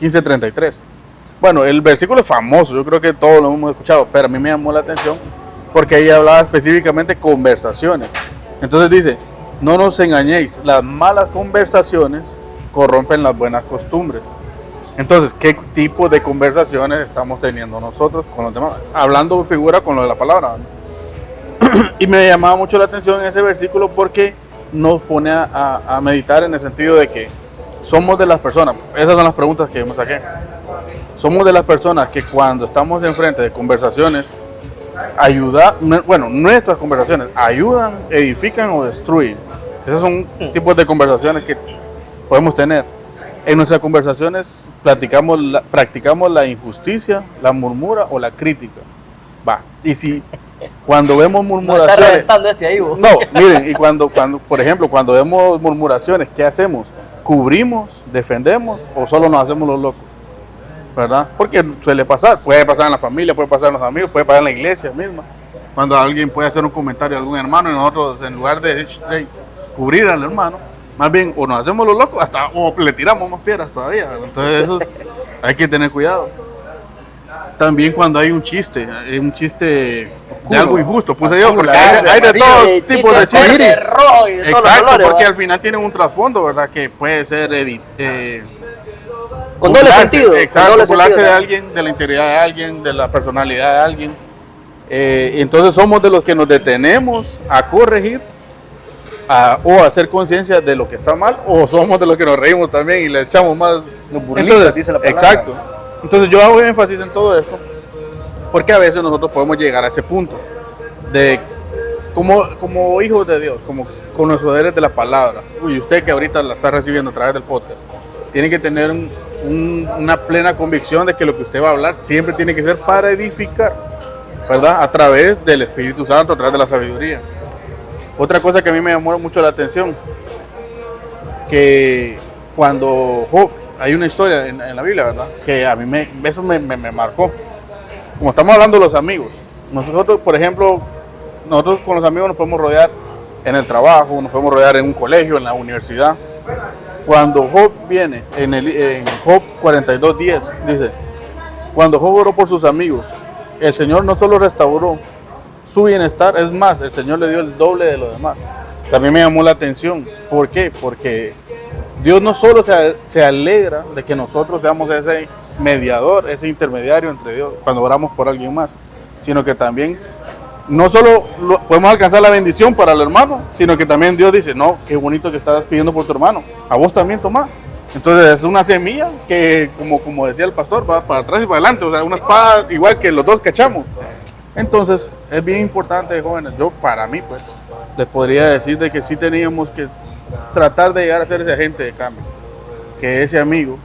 15:33. Bueno, el versículo es famoso, yo creo que todos lo hemos escuchado, pero a mí me llamó la atención porque ahí hablaba específicamente de conversaciones. Entonces dice, no nos engañéis, las malas conversaciones corrompen las buenas costumbres. Entonces, ¿qué tipo de conversaciones estamos teniendo nosotros con los demás? Hablando figura con lo de la palabra, ¿no? Y me llamaba mucho la atención en ese versículo porque nos pone a meditar en el sentido de que somos de las personas, esas son las preguntas que yo me saqué. Somos de las personas que cuando estamos enfrente de conversaciones, nuestras conversaciones ayudan, edifican o destruyen. Esos son tipos de conversaciones que podemos tener. En nuestras conversaciones practicamos la injusticia, la murmura o la crítica. Y si cuando vemos murmuraciones... No, está reventando ahí, vos. No, miren, y por ejemplo, cuando vemos murmuraciones, ¿qué hacemos? ¿Cubrimos, defendemos o solo nos hacemos los locos? ¿Verdad? Porque suele pasar, puede pasar en la familia, puede pasar en los amigos, puede pasar en la iglesia misma. Cuando alguien puede hacer un comentario a algún hermano y nosotros en lugar de cubrir al hermano, más bien o nos hacemos los locos o le tiramos más piedras todavía. Entonces eso hay que tener cuidado. También cuando hay un chiste de algo injusto, puse yo, porque hay de todo tipo de chistes. Exacto, porque al final tienen un trasfondo, ¿verdad? Que puede ser con doble sentido. Exacto, burlarse de alguien, de la integridad de alguien, de la personalidad de alguien. Entonces somos de los que nos detenemos a corregir o a hacer conciencia de lo que está mal, o somos de los que nos reímos también y le echamos más. Entonces, dice la palabra. Exacto. Entonces yo hago énfasis en todo esto porque a veces nosotros podemos llegar a ese punto de como hijos de Dios, como conocedores de la palabra. Uy, usted que ahorita la está recibiendo a través del podcast, tiene que tener una plena convicción de que lo que usted va a hablar siempre tiene que ser para edificar, ¿verdad? A través del Espíritu Santo, a través de la sabiduría. Otra cosa que a mí me llamó mucho la atención, que cuando Job, hay una historia en la Biblia, ¿verdad? Que a mí eso me marcó. Como estamos hablando de los amigos, nosotros, por ejemplo, nosotros con los amigos nos podemos rodear en el trabajo, nos podemos rodear en un colegio, en la universidad. Cuando Job viene, en Job 42:10, dice, cuando Job oró por sus amigos, el Señor no solo restauró su bienestar, es más, el Señor le dio el doble de lo demás. También me llamó la atención. ¿Por qué? Porque Dios no solo se alegra de que nosotros seamos ese mediador, ese intermediario entre Dios, cuando oramos por alguien más, sino que también no solo podemos alcanzar la bendición para el hermano, sino que también Dios dice, no, qué bonito que estás pidiendo por tu hermano, a vos también tomá. Entonces es una semilla que, como decía el pastor, va para atrás y para adelante, o sea, una espada igual que los dos que echamos. Entonces es bien importante, jóvenes, para mí, pues, les podría decir de que sí teníamos que tratar de llegar a ser ese agente de cambio, que ese amigo,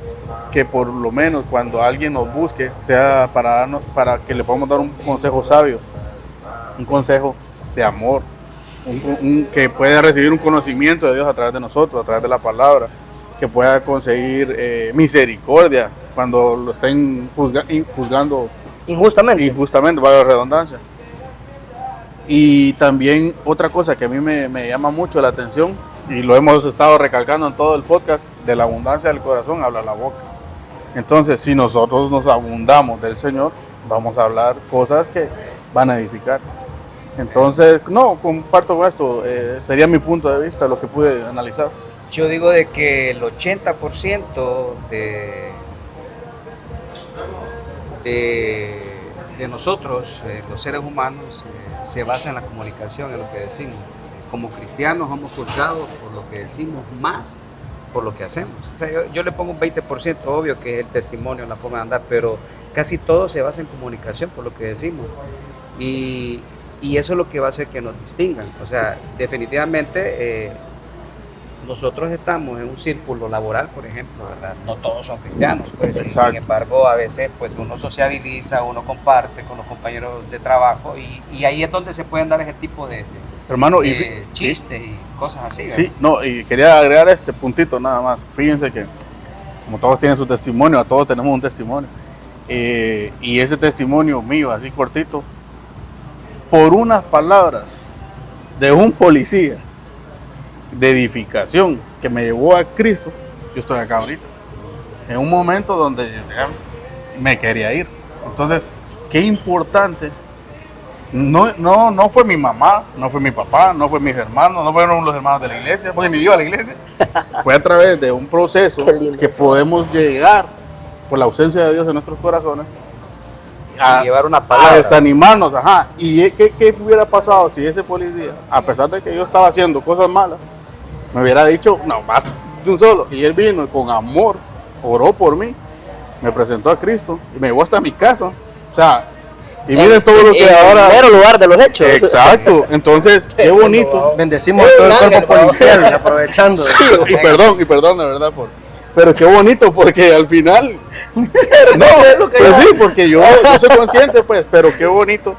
que por lo menos cuando alguien nos busque, sea para que le podamos dar un consejo sabio, un consejo de amor, que pueda recibir un conocimiento de Dios a través de nosotros, a través de la palabra, que pueda conseguir misericordia cuando lo estén juzgando Injustamente, valga la redundancia. Y también otra cosa que a mí me llama mucho la atención, y lo hemos estado recalcando en todo el podcast, de la abundancia del corazón habla la boca. Entonces, si nosotros nos abundamos del Señor, vamos a hablar cosas que van a edificar. Entonces, no, comparto con esto, sería mi punto de vista, lo que pude analizar. Yo digo de que el 80% de nosotros, los seres humanos, se basa en la comunicación, en lo que decimos. Como cristianos somos juzgados por lo que decimos más por lo que hacemos. O sea, yo le pongo un 20%, obvio que es el testimonio, la forma de andar, pero casi todo se basa en comunicación por lo que decimos. Y eso es lo que va a hacer que nos distingan. O sea, definitivamente nosotros estamos en un círculo laboral, por ejemplo, ¿verdad? No todos son cristianos, pues, sin embargo, a veces pues, uno sociabiliza, uno comparte con los compañeros de trabajo y ahí es donde se pueden dar ese tipo de hermano, chistes y cosas así, ¿verdad? Sí, no, y quería agregar este puntito nada más. Fíjense que como todos tienen su testimonio, a todos tenemos un testimonio. Y ese testimonio mío, así cortito, por unas palabras de un policía de edificación que me llevó a Cristo, yo estoy acá ahorita. En un momento donde me quería ir. Entonces, qué importante. No fue mi mamá, no fue mi papá, no fue mis hermanos, no fueron los hermanos de la iglesia, porque ni iba a la iglesia. Fue a través de un proceso que podemos llegar por la ausencia de Dios en nuestros corazones a llevar una palabra, a desanimarnos, ajá. ¿Y qué hubiera pasado si ese policía, a pesar de que yo estaba haciendo cosas malas, me hubiera dicho, no, más de un solo? Y él vino y con amor, oró por mí, me presentó a Cristo y me llevó hasta mi casa. O sea, y miren todo lo que ahora... En el primer lugar de los hechos. Exacto. Entonces, qué bonito. Bendecimos a todo el cuerpo policial, aprovechando. Sí, y perdón, de verdad, pero qué bonito, porque al final... No, pues sí, porque yo soy consciente, pues, pero qué bonito.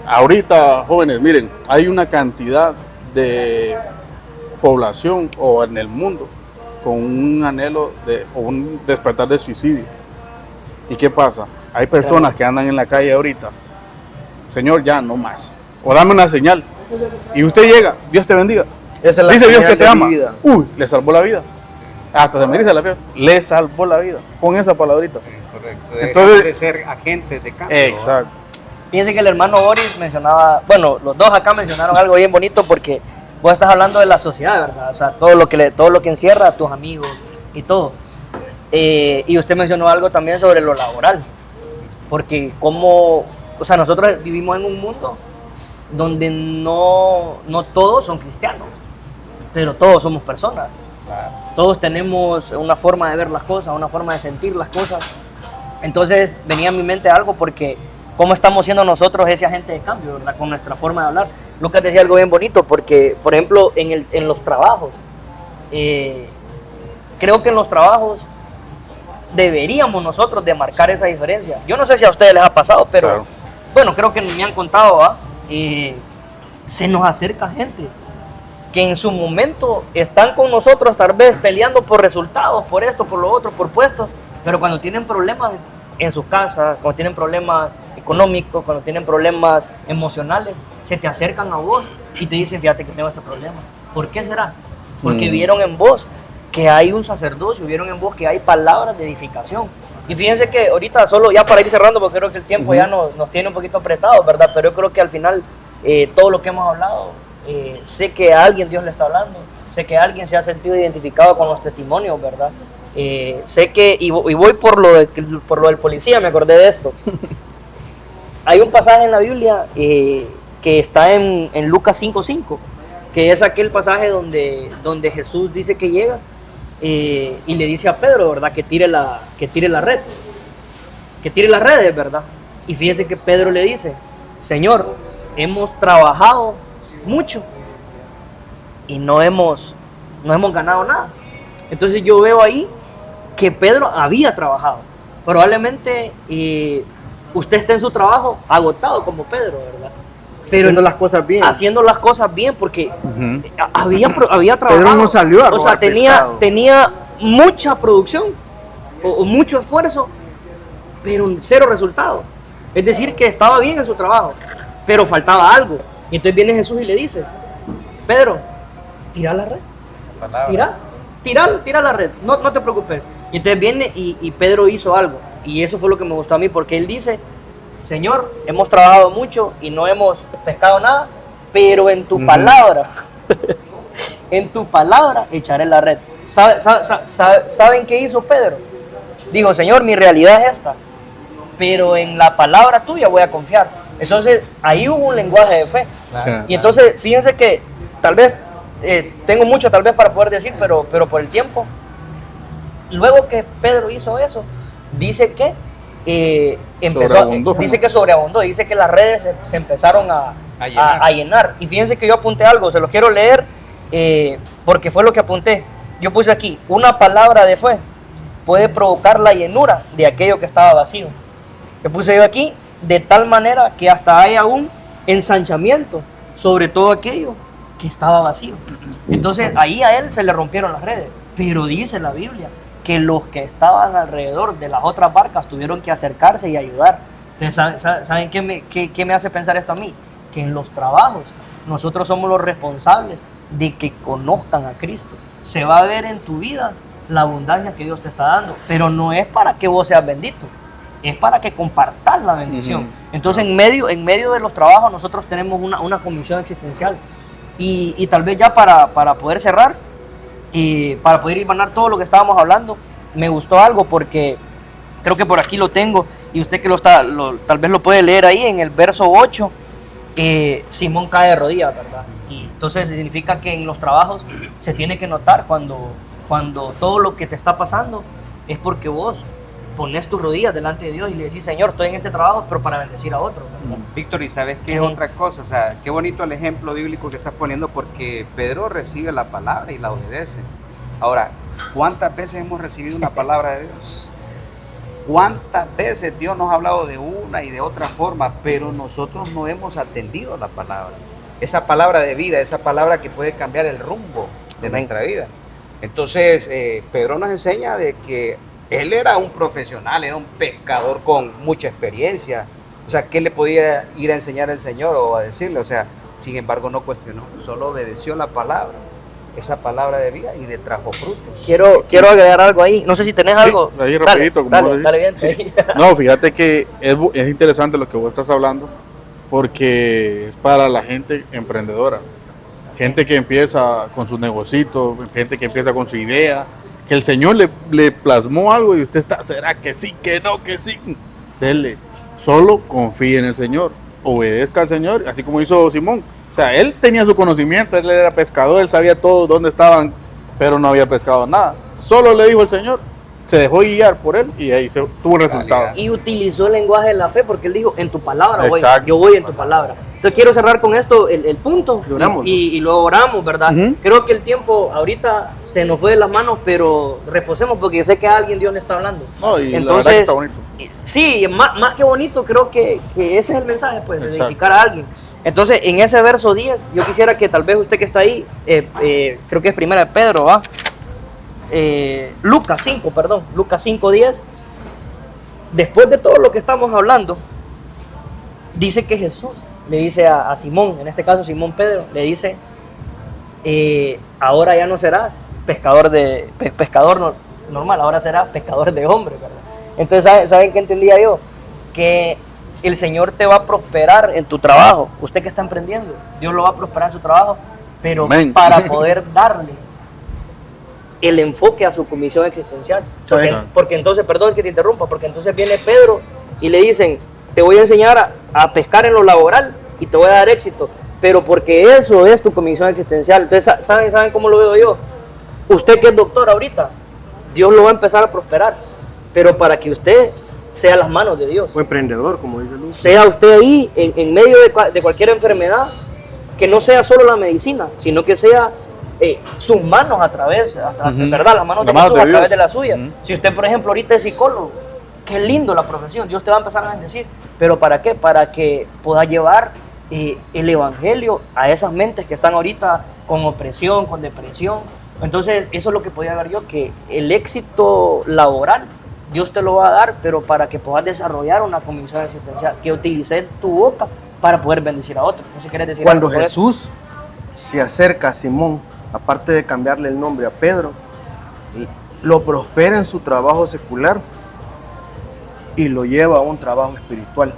Ahorita, jóvenes, miren, hay una cantidad de población o en el mundo con un anhelo o un despertar de suicidio. ¿Y qué pasa? Hay personas que andan en la calle ahorita, Señor, ya no más, o dame una señal, y usted llega, Dios te bendiga, Esa es la dice Dios señal que te de ama, mi vida. le salvó la vida, hasta se me dice la piel, le salvó la vida, con esa palabrita. Correcto. Entonces, de ser agentes de cambio. Exacto. Fíjense que el hermano Boris mencionaba, bueno, los dos acá mencionaron algo bien bonito porque vos estás hablando de la sociedad, ¿verdad? O sea, todo lo que encierra a tus amigos y todo. Y usted mencionó algo también sobre lo laboral, porque nosotros vivimos en un mundo donde no todos son cristianos, pero todos somos personas. Todos tenemos una forma de ver las cosas, una forma de sentir las cosas. Entonces venía a mi mente algo porque cómo estamos siendo nosotros ese agente de cambio, ¿verdad? Con nuestra forma de hablar. Lucas decía algo bien bonito porque, por ejemplo, en los trabajos, creo que en los trabajos deberíamos nosotros de marcar esa diferencia. Yo no sé si a ustedes les ha pasado, pero Claro. bueno, creo que me han contado, ¿va? Se nos acerca gente que en su momento están con nosotros tal vez peleando por resultados, por esto, por lo otro, por puestos, pero cuando tienen problemas en sus casas, cuando tienen problemas económicos, cuando tienen problemas emocionales, se te acercan a vos y te dicen, fíjate que tengo este problema. ¿Por qué será? Porque vieron en vos que hay un sacerdocio, vieron en vos que hay palabras de edificación. Y fíjense que ahorita, solo ya para ir cerrando, porque creo que el tiempo ya nos tiene un poquito apretados, ¿verdad? Pero yo creo que al final todo lo que hemos hablado, sé que a alguien Dios le está hablando, sé que alguien se ha sentido identificado con los testimonios, ¿verdad? Sé que, y voy por lo del policía, me acordé de esto. Hay un pasaje en la Biblia que está en Lucas 5:5, que es aquel pasaje donde Jesús dice que llega y le dice a Pedro, ¿verdad? Que tire la red, que tire las redes, ¿verdad? Y fíjense que Pedro le dice, Señor, hemos trabajado mucho y no hemos ganado nada. Entonces yo veo ahí que Pedro había trabajado. Probablemente usted está en su trabajo agotado como Pedro, ¿verdad? Pero haciendo las cosas bien. Haciendo las cosas bien, porque había trabajado. Pedro no salió a O sea, robar pescado. tenía mucha producción o mucho esfuerzo, pero cero resultado. Es decir, que estaba bien en su trabajo, pero faltaba algo. Y entonces viene Jesús y le dice, Pedro, tira la red. Tira la red, no te preocupes. Y entonces viene y Pedro hizo algo. Y eso fue lo que me gustó a mí, porque él dice, Señor, hemos trabajado mucho y no hemos pescado nada, pero en tu palabra, en tu palabra echaré la red. ¿Saben qué hizo Pedro? Dijo, Señor, mi realidad es esta, pero en la palabra tuya voy a confiar. Entonces, ahí hubo un lenguaje de fe. Claro. Y entonces, fíjense que tal vez tengo mucho tal vez para poder decir, pero por el tiempo. Luego que Pedro hizo eso, dice que sobreabundó, dice que las redes se empezaron a llenar. Y fíjense que yo apunté algo, se los quiero leer porque fue lo que apunté. Yo puse aquí, una palabra de fe puede provocar la llenura de aquello que estaba vacío. Yo puse yo aquí, de tal manera que hasta haya un ensanchamiento sobre todo aquello que estaba vacío. Entonces ahí a él se le rompieron las redes, pero dice la Biblia que los que estaban alrededor de las otras barcas tuvieron que acercarse y ayudar. Entonces, ¿saben qué me hace pensar esto a mí? Que en los trabajos nosotros somos los responsables de que conozcan a Cristo. Se va a ver en tu vida la abundancia que Dios te está dando, pero no es para que vos seas bendito, es para que compartas la bendición. Entonces en medio de los trabajos nosotros tenemos una comisión existencial. Y tal vez ya para poder cerrar y para poder hilvanar todo lo que estábamos hablando, me gustó algo porque creo que por aquí lo tengo y usted que tal vez lo puede leer ahí en el verso 8, Simón cae de rodillas, ¿verdad? Y entonces significa que en los trabajos se tiene que notar cuando todo lo que te está pasando es porque vos pones tus rodillas delante de Dios y le decís, Señor, estoy en este trabajo, pero para bendecir a otros, ¿verdad? Víctor, ¿y sabes qué es otra cosa? O sea, qué bonito el ejemplo bíblico que estás poniendo, porque Pedro recibe la palabra y la obedece. Ahora, ¿cuántas veces hemos recibido una palabra de Dios? ¿Cuántas veces Dios nos ha hablado de una y de otra forma, pero nosotros no hemos atendido la palabra? Esa palabra de vida, esa palabra que puede cambiar el rumbo de nuestra vida. Entonces, Pedro nos enseña de que él era un profesional, era un pescador con mucha experiencia. O sea, ¿qué le podía ir a enseñar el Señor o a decirle? O sea, sin embargo, no cuestionó, solo obedeció la palabra, esa palabra de vida, y le trajo frutos. Quiero agregar algo ahí. No sé si tenés algo. Sí, ahí rapidito, dale bien. No, fíjate que es interesante lo que vos estás hablando, porque es para la gente emprendedora. Gente que empieza con sus negocios, gente que empieza con su idea, que el Señor le plasmó algo y usted está, ¿será que sí, que no, que sí? Dele, solo confíe en el Señor, obedezca al Señor, así como hizo Simón. O sea, él tenía su conocimiento, él era pescador, él sabía todo dónde estaban, pero no había pescado nada. Solo le dijo el Señor, se dejó guiar por él y ahí tuvo un resultado. Y utilizó el lenguaje de la fe porque él dijo, en tu palabra voy, Exacto. yo voy en tu palabra. Entonces quiero cerrar con esto el punto Y oramos. y lo oramos, ¿verdad? Ujú. Creo que el tiempo ahorita se nos fue de las manos, pero reposemos porque sé que a alguien Dios le está hablando. No, y la verdad que está bonito. Sí, más que bonito, creo que ese es el mensaje, pues, de Exacto. edificar a alguien. Entonces, en ese verso 10, yo quisiera que tal vez usted que está ahí, creo que es primera de Pedro, ¿va? Lucas 5, perdón, Lucas 5:10. Después de todo lo que estamos hablando, dice que Jesús le dice a Simón, en este caso Simón Pedro, le dice, ahora ya no serás pescador normal, ahora serás pescador de hombres, ¿verdad? Entonces, ¿saben qué entendía yo? Que el Señor te va a prosperar en tu trabajo. Usted que está emprendiendo, Dios lo va a prosperar en su trabajo, pero Amén. para poder darle el enfoque a su comisión existencial. Porque, Sí. porque entonces, perdón que te interrumpa, porque entonces viene Pedro y le dicen, te voy a enseñar a pescar en lo laboral y te voy a dar éxito, pero porque eso es tu comisión existencial. Entonces, ¿saben cómo lo veo yo? Usted que es doctor ahorita, Dios lo va a empezar a prosperar, pero para que usted sea las manos de Dios. O emprendedor, como dice Luz. Sea usted ahí en medio de cualquier enfermedad, que no sea solo la medicina, sino que sea sus manos a través, Ujú. ¿verdad? Las manos de Las manos Jesús de a través Dios. de la suya. Ujú. Si usted, por ejemplo, ahorita es psicólogo, qué lindo la profesión, Dios te va a empezar a bendecir. ¿Pero para qué? Para que pueda llevar el evangelio a esas mentes que están ahorita con opresión, con depresión. Entonces, eso es lo que podía ver yo, que el éxito laboral Dios te lo va a dar, pero para que puedas desarrollar una comisión existencial, que utilices tu boca para poder bendecir a otros. No sé si quieres decir Cuando algo por eso. Jesús se acerca a Simón, aparte de cambiarle el nombre a Pedro, lo prospera en su trabajo secular y lo lleva a un trabajo espiritual.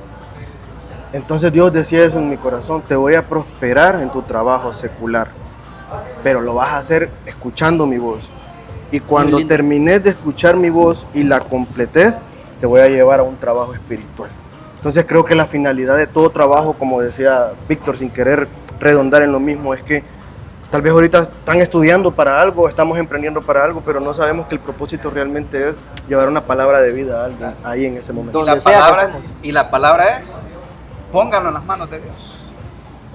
Entonces Dios decía eso en mi corazón, te voy a prosperar en tu trabajo secular, pero lo vas a hacer escuchando mi voz. Y cuando Muy lindo. termines de escuchar mi voz y la completes, te voy a llevar a un trabajo espiritual. Entonces creo que la finalidad de todo trabajo, como decía Víctor, sin querer redondar en lo mismo, es que tal vez ahorita están estudiando para algo, estamos emprendiendo para algo, pero no sabemos que el propósito realmente es llevar una palabra de vida a alguien ahí en ese momento. Donde sea que estemos. Y la palabra es, pónganlo en las manos de Dios.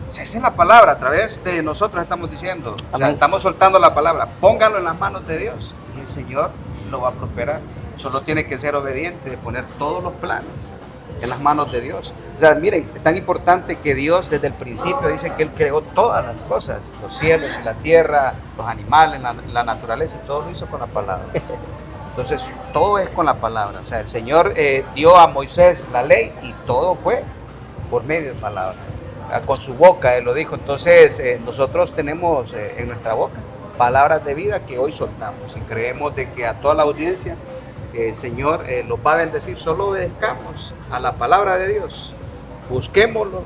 O sea, esa es la palabra, a través de nosotros estamos diciendo, o sea, Amén. estamos soltando la palabra, pónganlo en las manos de Dios y el Señor lo va a prosperar. Solo tiene que ser obediente, de poner todos los planes en las manos de Dios. O sea, miren, es tan importante que Dios desde el principio dice que Él creó todas las cosas, los cielos y la tierra, los animales, la naturaleza, y todo lo hizo con la palabra. Entonces, todo es con la palabra. O sea, el Señor dio a Moisés la ley y todo fue por medio de palabra. Con su boca Él lo dijo. Entonces, nosotros tenemos en nuestra boca palabras de vida que hoy soltamos y creemos de que a toda la audiencia el Señor los va a bendecir. Solo obedezcamos a la palabra de Dios, busquémoslo,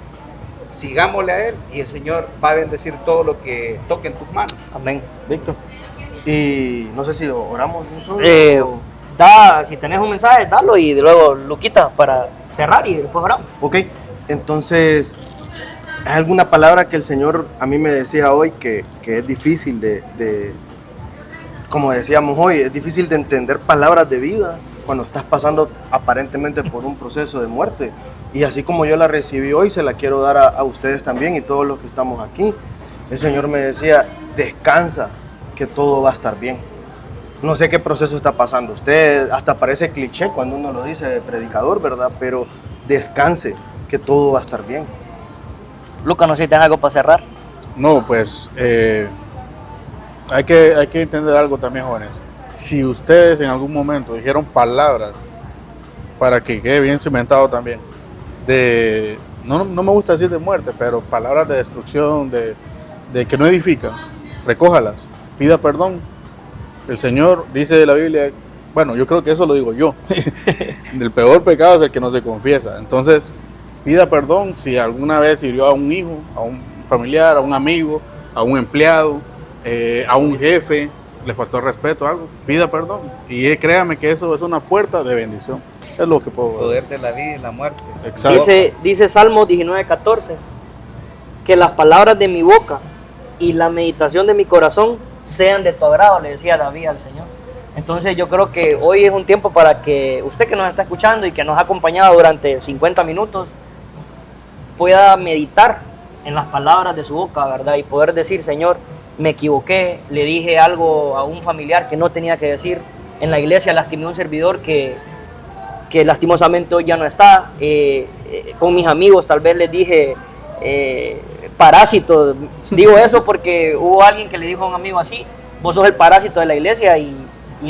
sigámosle a Él y el Señor va a bendecir todo lo que toque en tus manos. Amén. Víctor, y no sé si oramos nosotros, o- Si tenés un mensaje, dalo y luego lo quitas para cerrar y después oramos. Ok, entonces, ¿hay alguna palabra que el Señor a mí me decía hoy que es difícil como decíamos hoy, es difícil de entender palabras de vida cuando estás pasando aparentemente por un proceso de muerte? Y así como yo la recibí hoy, se la quiero dar a ustedes también y todos los que estamos aquí. El Señor me decía, descansa, que todo va a estar bien. No sé qué proceso está pasando usted, hasta parece cliché cuando uno lo dice de predicador, ¿verdad? Pero descanse, que todo va a estar bien. Lucas, no sé si tienes algo para cerrar. No, pues hay que entender algo también, jóvenes. Si ustedes en algún momento dijeron palabras para que quede bien cimentado también, no me gusta decir de muerte, pero palabras de destrucción, de que no edifican, recójalas, pida perdón. El Señor dice de la Biblia, bueno, yo creo que eso lo digo yo, el peor pecado es el que no se confiesa. Entonces, pida perdón si alguna vez hirió a un hijo, a un familiar, a un amigo, a un empleado, a un jefe, le faltó el respeto, algo, pida perdón. Y créame que eso es una puerta de bendición. Es lo que puedo ver. Poder de la vida y la muerte. Exacto. Dice Salmo 19:14, que las palabras de mi boca y la meditación de mi corazón sean de tu agrado, le decía David al Señor. Entonces yo creo que hoy es un tiempo para que usted que nos está escuchando y que nos ha acompañado durante 50 minutos pueda meditar en las palabras de su boca, ¿verdad? Y poder decir, Señor, me equivoqué, le dije algo a un familiar que no tenía que decir. En la iglesia lastimé a un servidor que lastimosamente hoy ya no está. Con mis amigos tal vez les dije parásito. Digo eso porque hubo alguien que le dijo a un amigo así, vos sos el parásito de la iglesia, y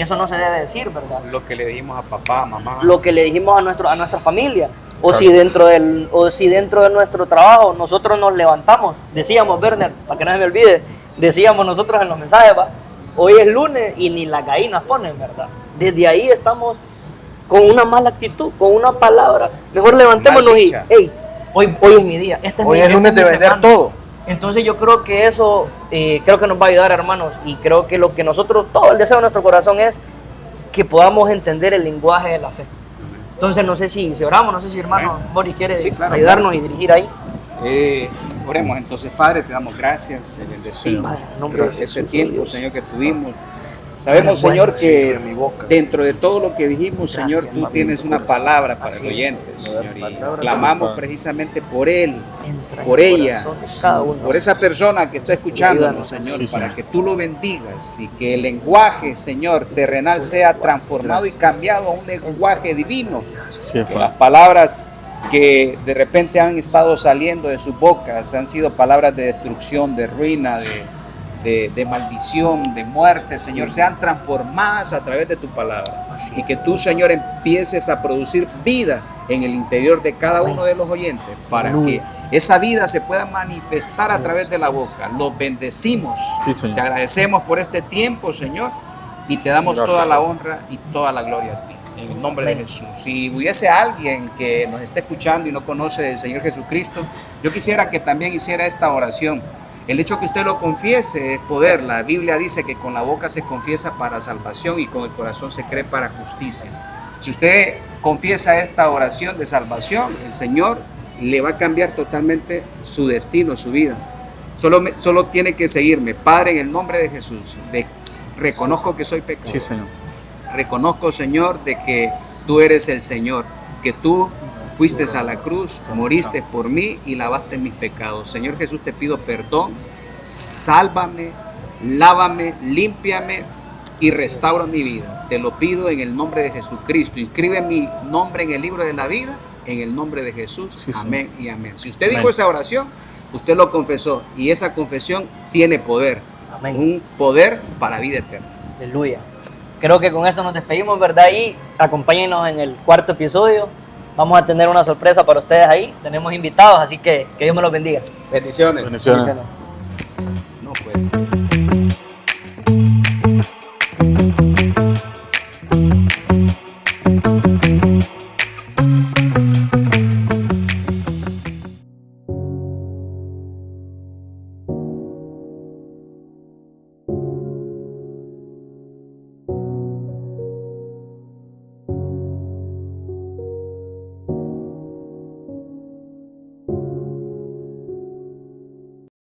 eso no se debe decir, ¿verdad? Lo que le dijimos a papá, mamá. Lo que le dijimos a nuestra familia. O si dentro de nuestro trabajo nosotros nos levantamos, decíamos, Werner, para que no se me olvide, decíamos nosotros en los mensajes, ¿va? Hoy es lunes y ni las gallinas ponen, ¿verdad? Desde ahí estamos con una mala actitud, con una palabra. Mejor levantémonos y, hey, hoy es mi día. Hoy es lunes de vender todo. Entonces yo creo que eso, creo que nos va a ayudar, hermanos. Y creo que lo que nosotros, todo el deseo de nuestro corazón es que podamos entender el lenguaje de la fe. Entonces no sé si oramos, no sé si hermano Boris quiere ayudarnos y dirigir ahí. Oremos entonces, Padre, te damos gracias, bendecimos este tiempo, Señor, que tuvimos. Sabemos, Señor, que dentro de todo lo que dijimos, Señor, tú tienes una palabra para el oyente, Señor, y clamamos precisamente por él, por ella, por esa persona que está escuchándonos, Señor, para que tú lo bendigas y que el lenguaje, Señor, terrenal sea transformado y cambiado a un lenguaje divino, que las palabras que de repente han estado saliendo de sus bocas han sido palabras de destrucción, de ruina, de maldición, de muerte, Señor, sean transformadas a través de tu palabra. Y que tú, Señor, empieces a producir vida en el interior de cada uno de los oyentes, para que esa vida se pueda manifestar a través de la boca. Los bendecimos, te agradecemos por este tiempo, Señor, y te damos toda la honra y toda la gloria a ti. En el nombre de Jesús. Si hubiese alguien que nos esté escuchando y no conoce al Señor Jesucristo, yo quisiera que también hiciera esta oración. El hecho que usted lo confiese es poder. La Biblia dice que con la boca se confiesa para salvación y con el corazón se cree para justicia. Si usted confiesa esta oración de salvación, el Señor le va a cambiar totalmente su destino, su vida. Solo tiene que seguirme. Padre, en el nombre de Jesús, reconozco que soy pecador. Sí, Señor. Reconozco, Señor, de que tú eres el Señor, que tú fuiste a la cruz, moriste por mí y lavaste mis pecados. Señor Jesús, te pido perdón, sálvame, lávame, límpiame y restaura mi vida. Te lo pido en el nombre de Jesucristo. Inscribe mi nombre en el libro de la vida, en el nombre de Jesús. Sí, amén y amén. Si usted dijo esa oración, usted lo confesó y esa confesión tiene poder. Amén. Un poder para vida eterna. Aleluya. Creo que con esto nos despedimos, ¿verdad? Y acompáñenos en el cuarto episodio. Vamos a tener una sorpresa para ustedes ahí. Tenemos invitados, así que Dios me los bendiga. Bendiciones. Bendiciones. No puede ser.